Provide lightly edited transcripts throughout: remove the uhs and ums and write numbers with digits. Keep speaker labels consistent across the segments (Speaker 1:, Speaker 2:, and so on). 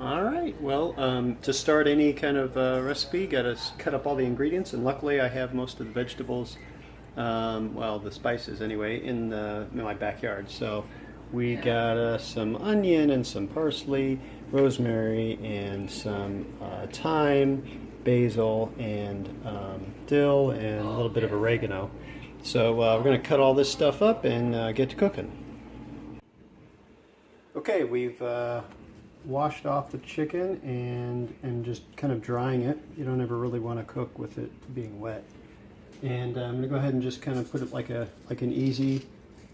Speaker 1: All right. Well, to start any kind of recipe, got to cut up all the ingredients, and luckily I have most of the vegetables, well, the spices anyway, in my backyard. So we got some onion and some parsley, rosemary, and some thyme, basil, and dill, and a little bit of oregano. So we're going to cut all this stuff up and get to cooking. Okay, we've washed off the chicken and just kind of drying it. You don't ever really want to cook with it being wet. And I'm gonna go ahead and just kind of put it like an easy,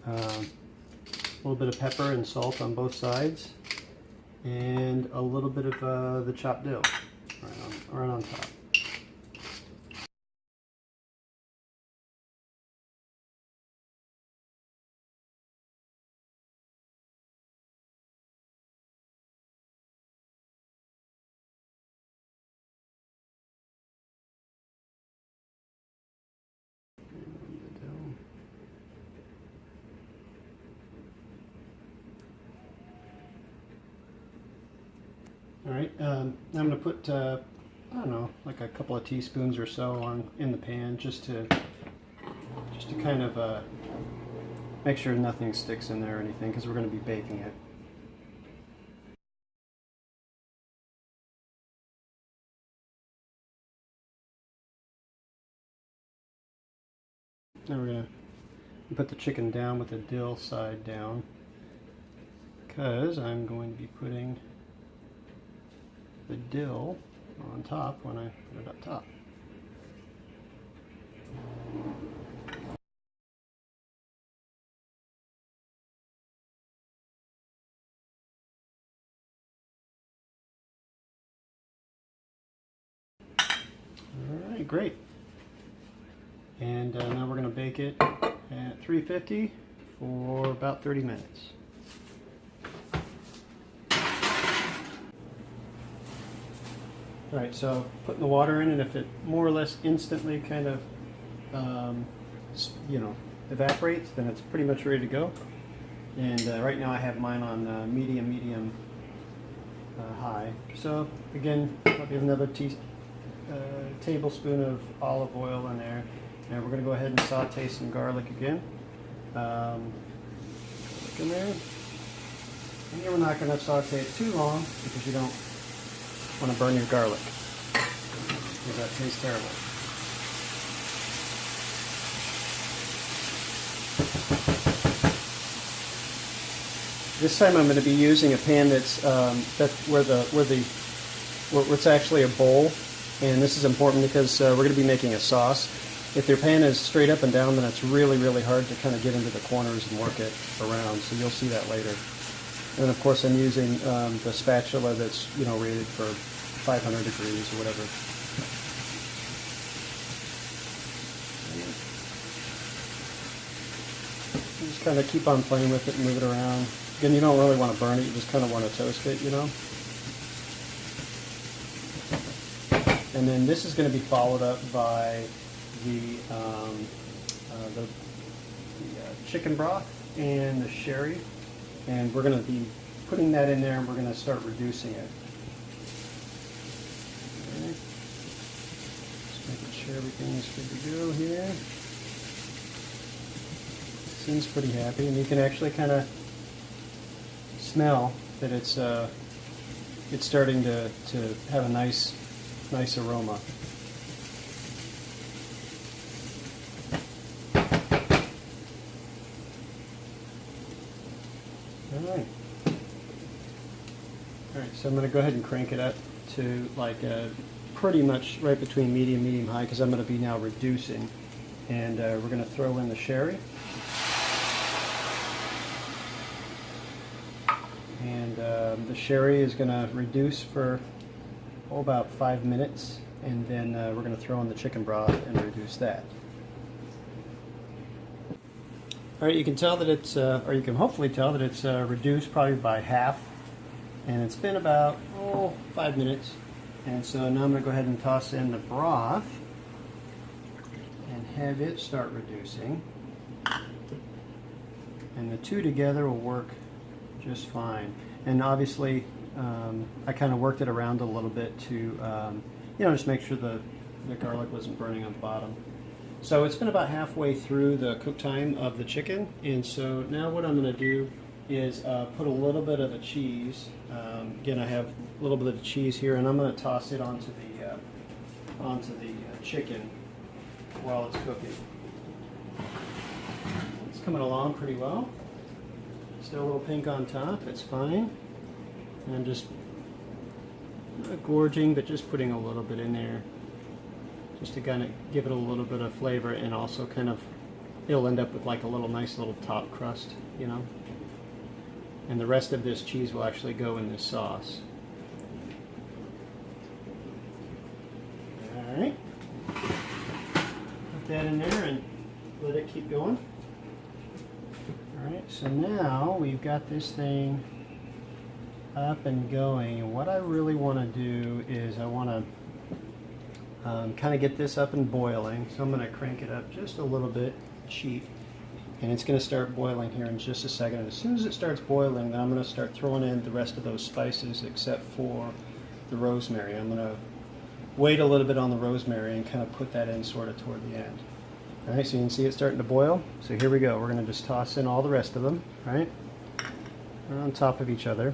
Speaker 1: little bit of pepper and salt on both sides, and a little bit of the chopped dill right on top. All right, now I'm going to put, I don't know, like a couple of teaspoons or so in the pan just to kind of make sure nothing sticks in there or anything, because we're going to be baking it. Now we're going to put the chicken down with the dill side down, because I'm going to be putting the dill on top when I put it up top. Alright, great. And now we're going to bake it at 350 for about 30 minutes. Alright, so putting the water in, and if it more or less instantly kind of, evaporates, then it's pretty much ready to go. And right now I have mine on medium, high. So again, I'll give another tablespoon of olive oil in there. And we're going to go ahead and saute some garlic again. Garlic in there. And here we're not going to saute it too long, because you don't want to burn your garlic, because that tastes terrible. This time I'm going to be using a pan that's where it's actually a bowl, and this is important because we're going to be making a sauce. If your pan is straight up and down, then it's really hard to kind of get into the corners and work it around. So you'll see that later. And of course, I'm using the spatula that's rated for 500 degrees or whatever. You just kind of keep on playing with it and move it around. Again, you don't really want to burn it; you just kind of want to toast it, And then this is going to be followed up by the chicken broth and the sherry. And we're going to be putting that in there, and we're going to start reducing it. Okay. Just making sure everything is good to go here. Seems pretty happy, and you can actually kind of smell that it's starting to have a nice aroma. Alright, so I'm going to go ahead and crank it up to like pretty much right between medium, high, because I'm going to be now reducing. And we're going to throw in the sherry. And the sherry is going to reduce for about 5 minutes, and then we're going to throw in the chicken broth and reduce that. Alright, you can tell that it's, or you can hopefully tell that it's reduced probably by half, and it's been about 5 minutes. And so now I'm going to go ahead and toss in the broth and have it start reducing. And the two together will work just fine. And obviously, I kind of worked it around a little bit to, just make sure the garlic wasn't burning on the bottom. So it's been about halfway through the cook time of the chicken, and so now what I'm going to do is put a little bit of the cheese. Again, I have a little bit of the cheese here, and I'm going to toss it onto the chicken while it's cooking. It's coming along pretty well. Still a little pink on top. It's fine. And I'm just not gorging, but just putting a little bit in there, just to kind of give it a little bit of flavor, and also kind of it'll end up with like a little nice little top crust, you know. And the rest of this cheese will actually go in this sauce. All right. Put that in there and let it keep going. All right. So now we've got this thing up and going, and what I really want to do is I want to kind of get this up and boiling. So I'm going to crank it up just a little bit, cheap, and it's going to start boiling here in just a second. And as soon as it starts boiling, then I'm going to start throwing in the rest of those spices except for the rosemary. I'm going to wait a little bit on the rosemary and kind of put that in sort of toward the end. All right, so you can see it starting to boil. So here we go. We're going to just toss in all the rest of them, right? They're on top of each other.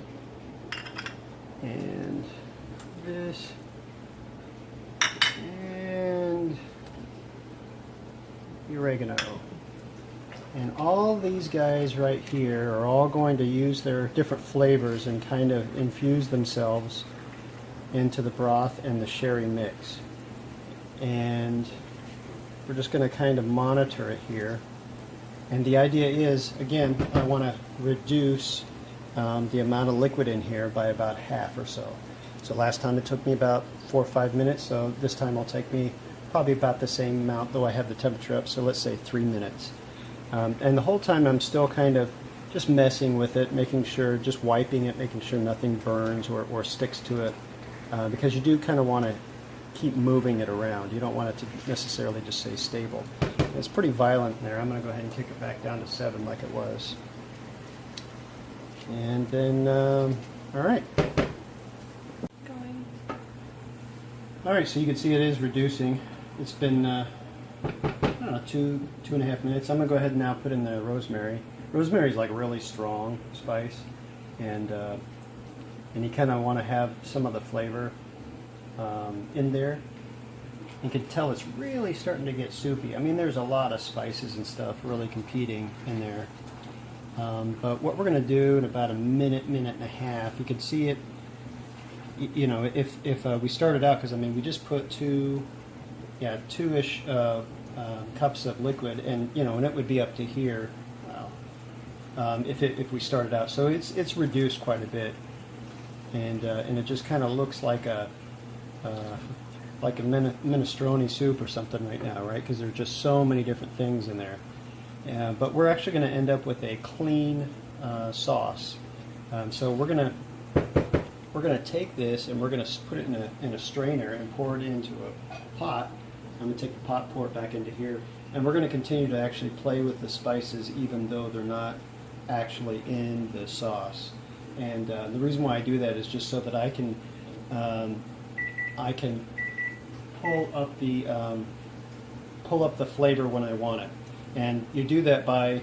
Speaker 1: And this, and the oregano. And all these guys right here are all going to use their different flavors and kind of infuse themselves into the broth and the sherry mix. And we're just going to kind of monitor it here. And the idea is, again, I want to reduce the amount of liquid in here by about half or so. So last time it took me about 4 or 5 minutes, so this time it'll take me probably about the same amount, though I have the temperature up, so let's say 3 minutes. And the whole time I'm still kind of just messing with it, making sure, just wiping it, making sure nothing burns or sticks to it, because you do kind of want to keep moving it around. You don't want it to necessarily just stay stable. It's pretty violent in there. I'm going to go ahead and kick it back down to 7 like it was. And then, all right.
Speaker 2: Going.
Speaker 1: All right, so you can see it is reducing. It's been, I don't know, 2.5 minutes. I'm gonna go ahead and now put in the rosemary. Rosemary is like really strong spice, and you kind of want to have some of the flavor in there. You can tell it's really starting to get soupy. I mean, there's a lot of spices and stuff really competing in there. But what we're going to do in about a minute, minute and a half, you can see it, you know, if we started out, because I mean we just put two-ish cups of liquid, and you know, and it would be up to here, if we started out. So it's reduced quite a bit, and it just kind of looks like a minestrone soup or something right now, right? Because there are just so many different things in there. But we're actually going to end up with a clean sauce. So we're going to take this and we're going to put it in a strainer and pour it into a pot. I'm going to take the pot, pour it back into here, and we're going to continue to actually play with the spices even though they're not actually in the sauce. And the reason why I do that is just so that I can pull up the flavor when I want it. And you do that by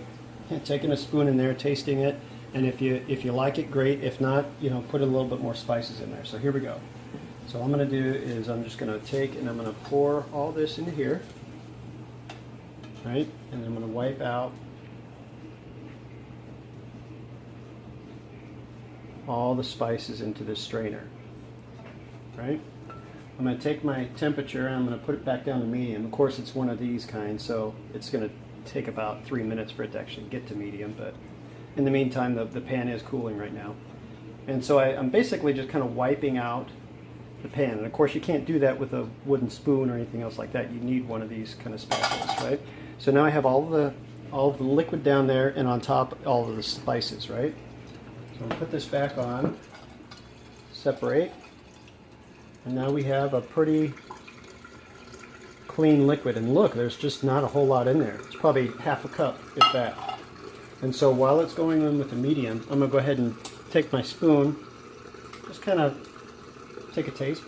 Speaker 1: taking a spoon in there, tasting it, and if you like it, great. If not, you know, put a little bit more spices in there. So here we go. So what I'm going to do is I'm just going to take and I'm going to pour all this into here, right? And I'm going to wipe out all the spices into this strainer, right? I'm going to take my temperature and I'm going to put it back down to medium. Of course, it's one of these kinds, so it's going to take about 3 minutes for it to actually get to medium, but in the meantime, the pan is cooling right now. And so I'm basically just kind of wiping out the pan. And of course, you can't do that with a wooden spoon or anything else like that. You need one of these kind of spatulas, right? So now I have all of the liquid down there, and on top, all of the spices, right? So I'm going to put this back on, separate, and now we have a pretty clean liquid. And look, there's just not a whole lot in there. It's probably half a cup, if that. And so while it's going on with the medium, I'm going to go ahead and take my spoon, just kind of take a taste.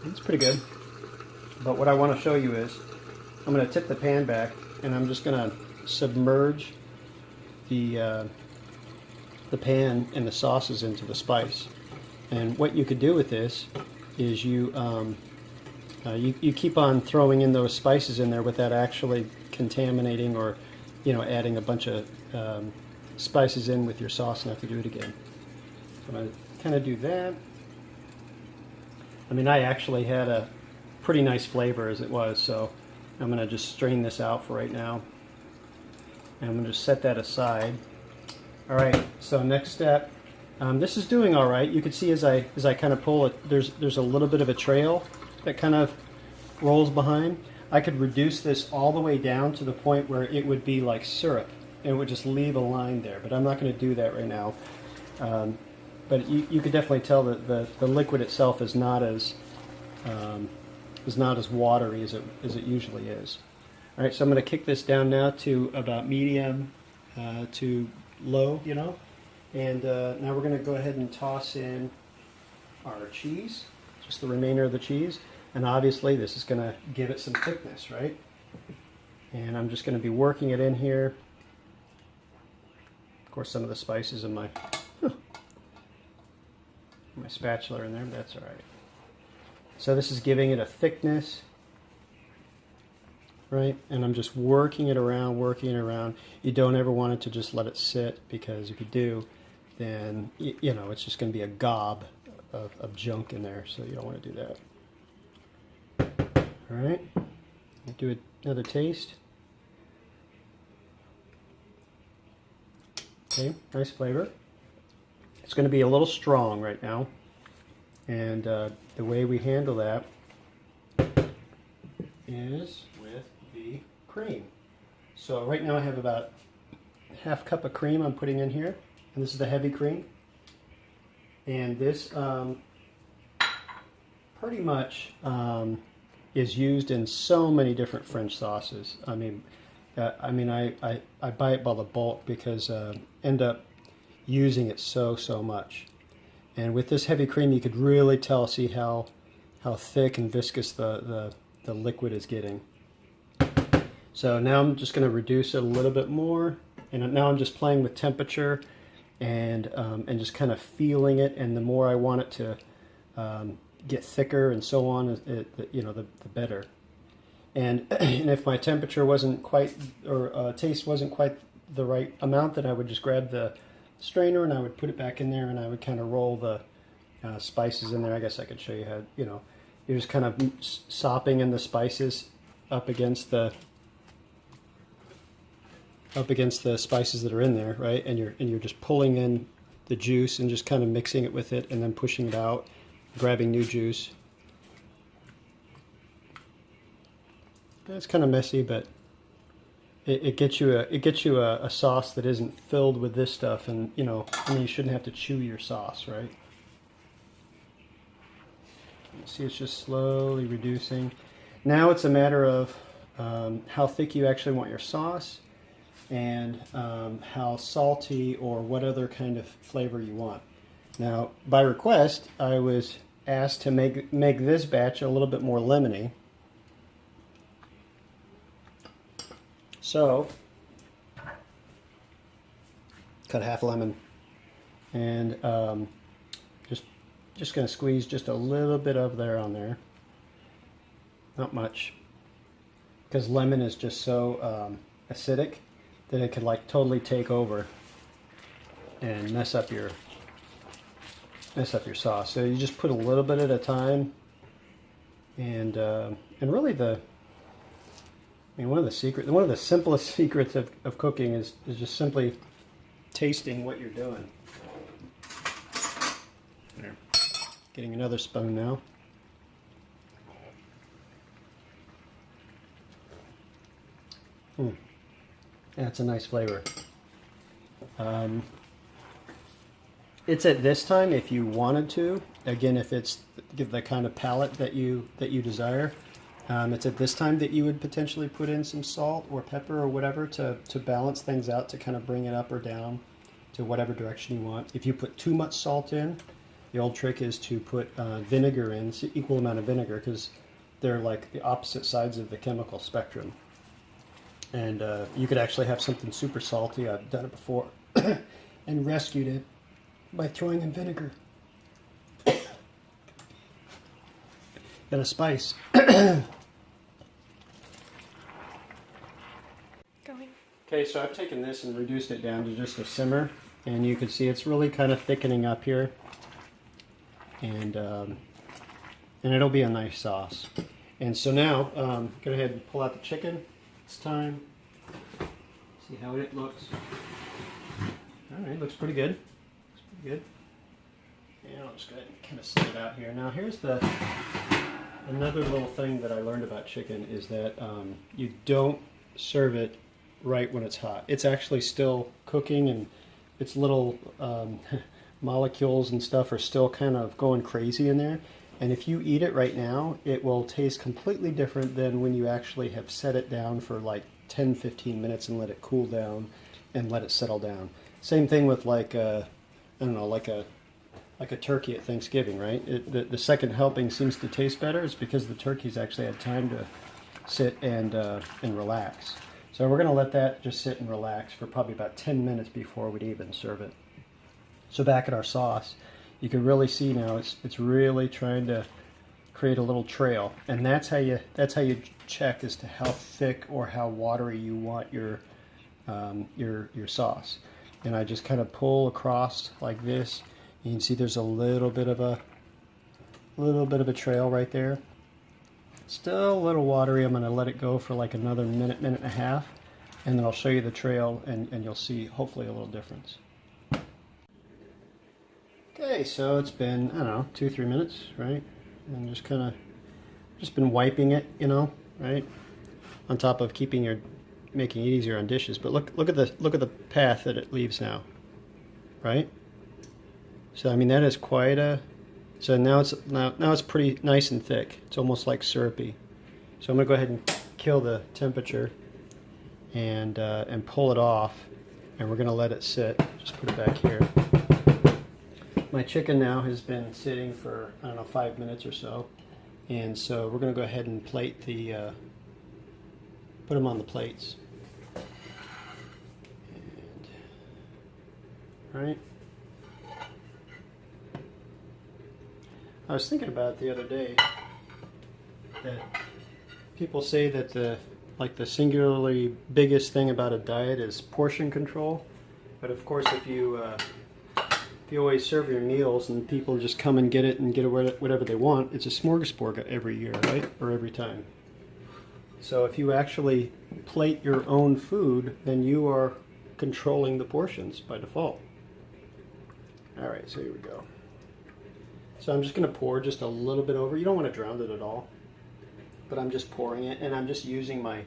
Speaker 1: It's pretty good. But what I want to show you is, I'm going to tip the pan back, and I'm just going to submerge the pan and the sauces into the spice. And what you could do with this is you keep on throwing in those spices in there without actually contaminating or, adding a bunch of spices in with your sauce and have to do it again. So I'm going to kind of do that. I mean, I actually had a pretty nice flavor as it was, so I'm going to just strain this out for right now. And I'm going to just set that aside. All right, so next step. This is doing all right. You can see as I kind of pull it, there's a little bit of a trail that kind of rolls behind. I could reduce this all the way down to the point where it would be like syrup, and it would just leave a line there. But I'm not going to do that right now. But you could definitely tell that the liquid itself is not as watery as it usually is. All right, so I'm going to kick this down now to about medium to low, and now we're going to go ahead and toss in our cheese, just the remainder of the cheese, and obviously this is going to give it some thickness, right? And I'm just going to be working it in here. Of course, some of the spices in my spatula in there, but that's all right. So this is giving it a thickness, right? And I'm just working it around. You don't ever want it to just let it sit, because if you do, then it's just going to be a gob of junk in there, so you don't want to do that. All right, I'll do another taste. Okay, nice flavor. It's going to be a little strong right now, and the way we handle that is with the cream. So right now I have about half cup of cream I'm putting in here, and this is the heavy cream. And this pretty much is used in so many different French sauces. I buy it by the bulk because end up using it so much. And with this heavy cream, you could really see how thick and viscous the liquid is getting. So now I'm just going to reduce it a little bit more, and now I'm just playing with temperature and just kind of feeling it. And the more I want it to get thicker and so on, the better. And if my temperature wasn't quite, or taste wasn't quite the right amount, then I would just grab the strainer and I would put it back in there, and I would kind of roll the spices in there. I guess I could show you how, you're just kind of sopping in the spices up against the spices that are in there, right? And you're just pulling in the juice and just kind of mixing it with it, and then pushing it out, grabbing new juice. It's kind of messy, but it gets you a sauce that isn't filled with this stuff, and you shouldn't have to chew your sauce, right? See, it's just slowly reducing. Now it's a matter of how thick you actually want your sauce, and how salty or what other kind of flavor you want. Now, by request, I was asked to make this batch a little bit more lemony. So, cut half lemon, and just going to squeeze just a little bit of there on there. Not much, because lemon is just so acidic that it could like totally take over and mess up your sauce. So you just put a little bit at a time, and really one of the simplest secrets of cooking is just simply tasting what you're doing. There. Getting another spoon now. That's a nice flavor. It's at this time, if you wanted to, again, if it's the kind of palate that you desire, It's at this time that you would potentially put in some salt or pepper or whatever to balance things out, to kind of bring it up or down to whatever direction you want. If you put too much salt in, the old trick is to put vinegar in, so equal amount of vinegar, because they're like the opposite sides of the chemical spectrum. And you could actually have something super salty. I've done it before and rescued it by throwing in vinegar. Got a spice.
Speaker 2: Going.
Speaker 1: Okay, so I've taken this and reduced it down to just a simmer, and you can see it's really kind of thickening up here, and it'll be a nice sauce. And so now, go ahead and pull out the chicken. It's time. See how it looks. All right, looks pretty good. Looks pretty good. And I'll just go ahead and kind of set it out here. Now here's another little thing that I learned about chicken is that you don't serve it right when it's hot. It's actually still cooking, and its little molecules and stuff are still kind of going crazy in there. And if you eat it right now, it will taste completely different than when you actually have set it down for like 10-15 minutes and let it cool down and let it settle down. Same thing with like I don't know, like a turkey at Thanksgiving, right? The second helping seems to taste better. It's because the turkey's actually had time to sit and relax. So we're going to let that just sit and relax for probably about 10 minutes before we'd even serve it. So back at our sauce, you can really see now it's really trying to create a little trail, and that's how you check as to how thick or how watery you want your sauce. And I just kind of pull across like this. You can see there's a little bit of a trail right there. Still a little watery. I'm going to let it go for like another minute and a half, and then I'll show you the trail, and you'll see hopefully a little difference. Okay, so it's been, I don't know, 2-3 minutes, right? And just been wiping it, you know, right? On top of making it easier on dishes. But look at the path that it leaves now, right? So I mean that is quite a. So now it's pretty nice and thick. It's almost like syrupy. So I'm gonna go ahead and kill the temperature and pull it off, and we're gonna let it sit. Just put it back here. My chicken now has been sitting for, I don't know, 5 minutes or so, and so we're gonna go ahead and plate put them on the plates. Right. I was thinking about it the other day that people say that the singularly biggest thing about a diet is portion control, but of course if you always serve your meals and people just come and get it and get whatever they want, it's a smorgasbord every year, right? Or every time. So if you actually plate your own food, then you are controlling the portions by default. All right, so here we go. So I'm just going to pour just a little bit over. You don't want to drown it at all, but I'm just pouring it, and I'm just using my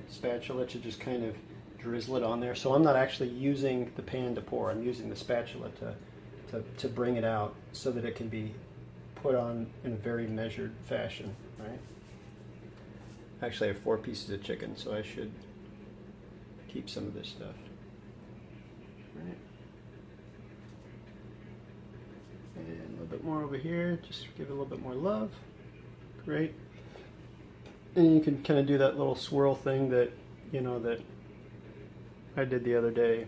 Speaker 1: spatula to just kind of drizzle it on there. So I'm not actually using the pan to pour. I'm using the spatula to bring it out so that it can be put on in a very measured fashion, right? Actually, I have 4 pieces of chicken, so I should keep some of this stuff. Right. And a little bit more over here, just give it a little bit more love. Great. And you can kind of do that little swirl thing that, you know, that I did the other day.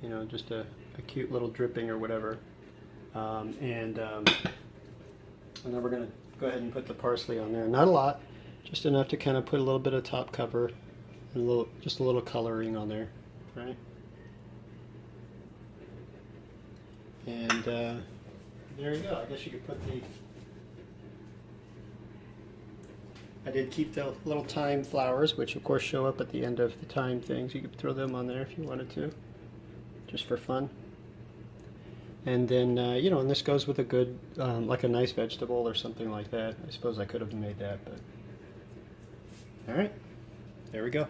Speaker 1: You know, just a cute little dripping or whatever. And then we're going to go ahead and put the parsley on there. Not a lot, just enough to kind of put a little bit of top cover and just a little coloring on there, right? And there you go. I guess you could put I did keep the little thyme flowers, which of course show up at the end of the thyme things. You could throw them on there if you wanted to, just for fun. And then, you know, and this goes with a good, like a nice vegetable or something like that. I suppose I could have made that, but. All right, there we go.